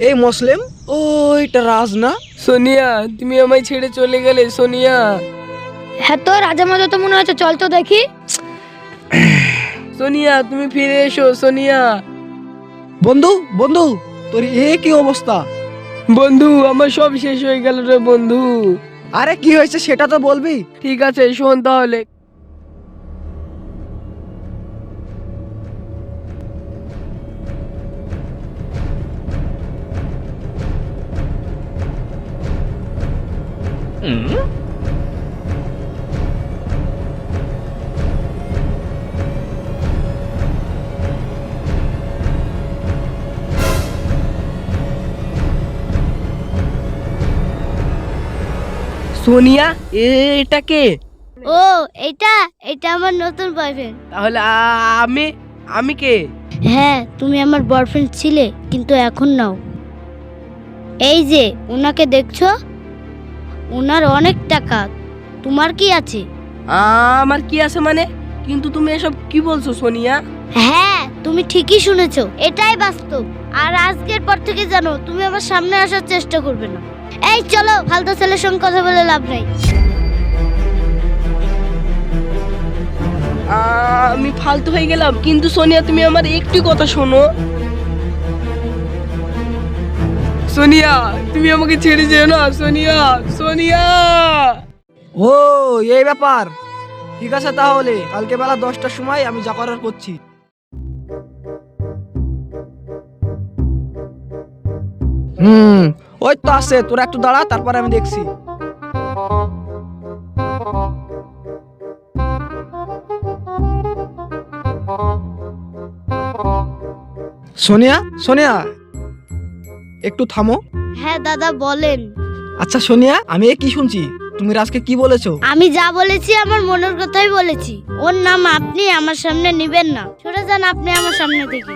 এই মুসলিম, ও এটা রাজ না? সোনিয়া, তুমি আমায় ছেড়ে চলে গেলে সোনিয়া। হ্যাঁ তো রাজা মজা তো মনে হচ্ছে, চল তো দেখি। সোনিয়া, তুমি ফিরে এসো সোনিয়া। বন্ধু বন্ধু, তোর কি অবস্থা? বন্ধু, আমার সব শেষ হয়ে গেল রে বন্ধু। আরে কি হয়েছে সেটা তো বলবি। ঠিক আছে, শোন তাহলে। সোনিয়া, এটা কে? ও এটা এটা আমার নতুন বয়ফ্রেন্ড। তাহলে আমি আমি কে? হ্যাঁ, তুমি আমার বয়ফ্রেন্ড ছিলে, কিন্তু এখন নাও। এই যে ওনাকে দেখছো, ওনার অনেক টাকা। তোমার কি আছে? আমার কি আছে মানে? কিন্তু তুমি এসব কি বলছো সোনিয়া? হ্যাঁ, তুমি ঠিকই শুনেছো, এটাই বাস্তব। আর আজকের পর থেকে জানো, তুমি আমার সামনে আসার চেষ্টা করবে না। এই চলো, ফালতু ছেলের সঙ্গে কথা বলে লাভ নাই। আমি ফালতু হয়ে গেলাম, কিন্তু সোনিয়া তুমি আমার একটু কথা শোনো। সোনিয়া, তুমি আমাকে ছেড়ে যেও না সোনিয়া। সোনিয়া, ও এই ব্যাপার। ঠিক আছে, তাহলে কালকে বেলা 10টার সময় আমি যা করার করছি। ওই তো আছে, তোরা একটু দাঁড়া, তারপর আমি দেখছি। সোনিয়া সোনিয়া, একটু থামো। হ্যাঁ দাদা, বলেন। আচ্ছা সোনিয়া, আমি কি শুনছি, তুমি রাজকে কি বলেছো? আমি যা বলেছি আমার মনের কথাই বলেছি। ওর নাম আপনি আমার সামনে নিবেন না। সরে যান আপনি আমার সামনে থেকে।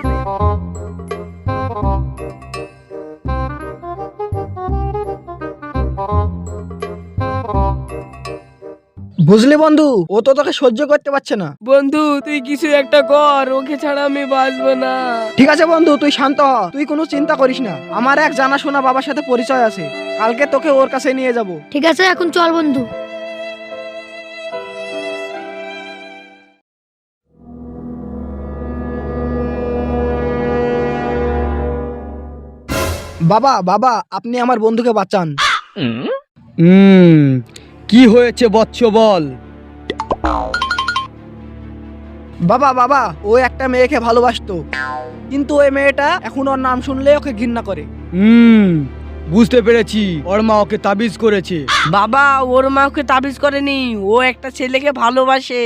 বুঝলি বন্ধু, ও তো তোকে সহ্য করতে পারছে না। বন্ধু তুই কিছু একটা কর, ওকে ছাড়া আমি বাঁচবো না। ঠিক আছে বন্ধু, তুই শান্ত হ, তুই কোনো চিন্তা করিস না। আমার এক জানাশোনা বাবার সাথে পরিচয় আছে, কালকে তোকে ওর কাছে নিয়ে যাব। ঠিক আছে, এখন চল বন্ধু। বাবা বাবা, আপনি আমার বন্ধুকে বাঁচান। কি হয়েছে বৎস বল? বাবা বাবা, ও একটা মেয়েকে ভালোবাসতো, কিন্তু ওই মেয়েটা এখন ওর নাম শুনলে ওকে ঘৃণা করে। বুঝতে পেরেছি, ওর মা ওকে তাবিজ করেছে। বাবা, ওর মা ওকে তাবিজ করেনি, ও একটা ছেলেকে ভালোবাসে।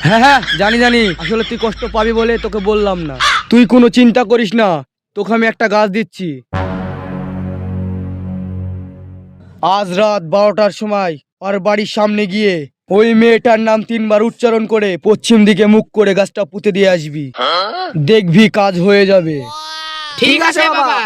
হ্যাঁ হ্যাঁ, জানি জানি, আসলে তুই কষ্ট পাবি বলে তোকে বললাম না। তুই কোনো চিন্তা করিস না, তোকে আমি একটা গাছ দিচ্ছি। আজ রাত 12টার সময় ওর বাড়ির সামনে গিয়ে ওই মেয়েটার নাম 3বার উচ্চারণ করে পশ্চিম দিকে মুখ করে গাছটা পুঁতে দিয়ে আসবি। দেখবি কাজ হয়ে যাবে। ঠিক আছে বাবা।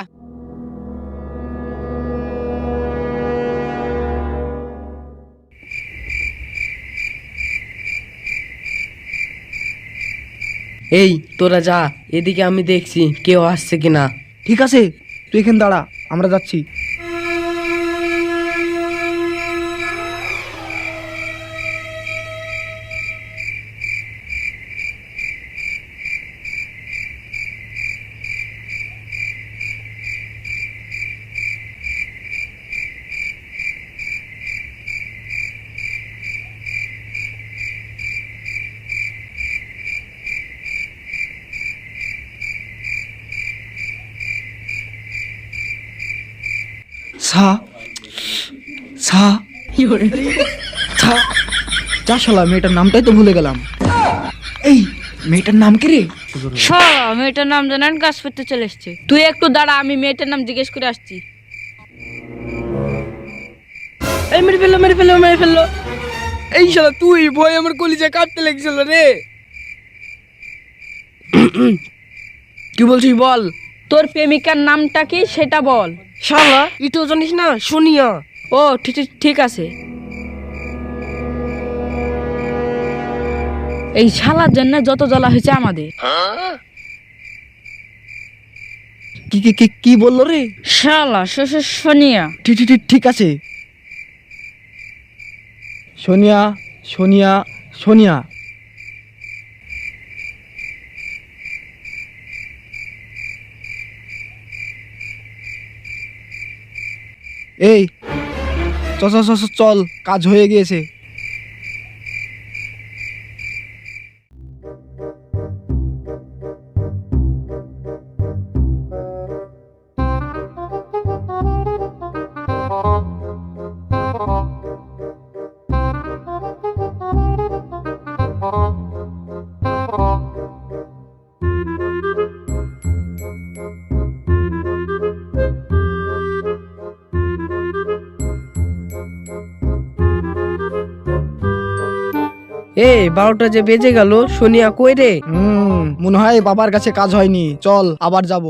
এই তোরা যা, এদিকে আমি দেখছি কেউ আসছে কিনা। ঠিক আছে, তুই এখানে দাঁড়া, আমরা যাচ্ছি। সা সা সা, যা শালা, মেয়েটার নামটাই তো ভুলে গেলাম। এই মেয়েটার নাম কি রে? মেয়েটার নাম জানান, কাজ করতে চলে এসছে। তুই একটু দাঁড়া, আমি মেয়েটার নাম জিজ্ঞেস করে আসছি। এই মেরে ফেললো মেরে ফেললো মেরে ফেললো। এই শালা তুই, ভয় আমার কলিজা কাঁপতে লেগেছিল রে। কি বলছিস বল। তোর প্রেমিকার নামটা কি সেটা বল। শালা, এটাও জানিস না? সোনিয়া। ও ঠিক ঠিক আছে। এই শালার জন্য যত জ্বালা হয়েছে আমাদের। কি কি কি কি বললো রে? শালা সোনিয়া। ঠিক ঠিক ঠিক ঠিক আছে। সোনিয়া সোনিয়া সোনিয়া। এই চল চল চল চল, কাজ হয়ে গিয়েছে। এ 12টা যে বেজে গেল, সোনিয়া কই রে? মনে হয় বাবার কাছে কাজ হয়নি, চল আবার যাব।